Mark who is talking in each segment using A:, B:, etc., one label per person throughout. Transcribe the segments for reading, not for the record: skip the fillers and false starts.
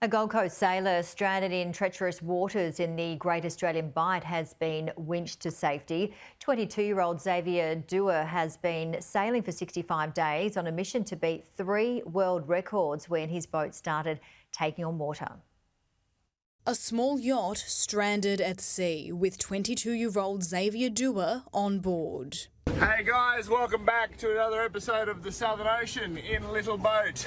A: A Gold Coast sailor stranded in treacherous waters in the Great Australian Bight has been winched to safety. 22-year-old Xavier Doerr has been sailing for 65 days on a mission to beat 3 world records when his boat started taking on water.
B: A small yacht stranded at sea with 22-year-old Xavier Doerr on board.
C: Hey guys, welcome back to another episode of the Southern Ocean in a little boat.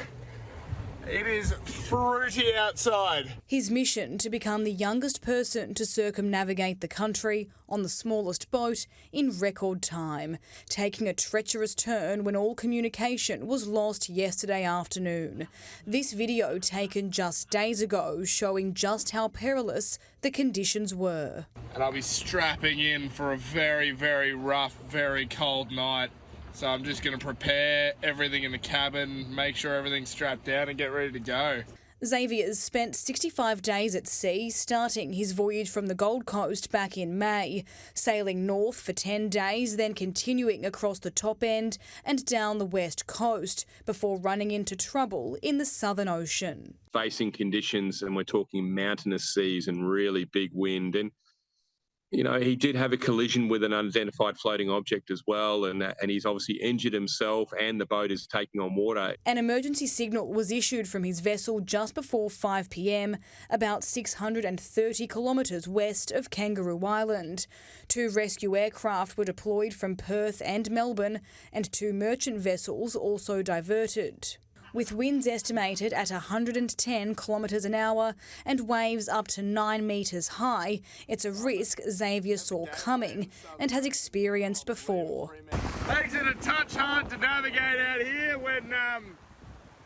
C: It is fruity outside.
B: His mission to become the youngest person to circumnavigate the country on the smallest boat in record time, taking a treacherous turn when all communication was lost yesterday afternoon. This video taken just days ago showing just how perilous the conditions were.
C: And I'll be strapping in for a very, very rough, very cold night. So I'm just going to prepare everything in the cabin, make sure everything's strapped down and get ready to go.
B: Xavier's spent 65 days at sea, starting his voyage from the Gold Coast back in May, sailing north for 10 days, then continuing across the top end and down the west coast before running into trouble in the Southern Ocean.
D: Facing conditions, and we're talking mountainous seas and really big wind. And you know, he did have a collision with an unidentified floating object as well, and he's obviously injured himself, and the boat is taking on water.
B: An emergency signal was issued from his vessel just before 5 p.m, about 630 kilometres west of Kangaroo Island. 2 rescue aircraft were deployed from Perth and Melbourne, and 2 merchant vessels also diverted. With winds estimated at 110 kilometres an hour and waves up to 9 metres high, it's a risk Xavier saw coming and has experienced before.
C: Makes it a touch hard to navigate out here when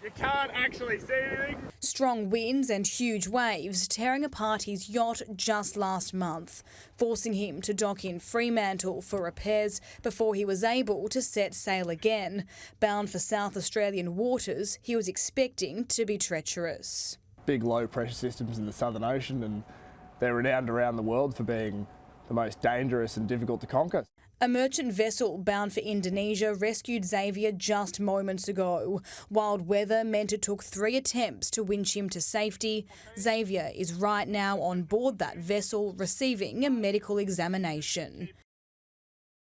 C: you can't actually see anything.
B: Strong winds and huge waves tearing apart his yacht just last month, forcing him to dock in Fremantle for repairs before he was able to set sail again. Bound for South Australian waters, he was expecting to be treacherous.
E: Big low pressure systems in the Southern Ocean, and they're renowned around the world for being the most dangerous and difficult to conquer.
B: A merchant vessel bound for Indonesia rescued Xavier just moments ago. Wild weather meant it took 3 attempts to winch him to safety. Xavier is right now on board that vessel receiving a medical examination.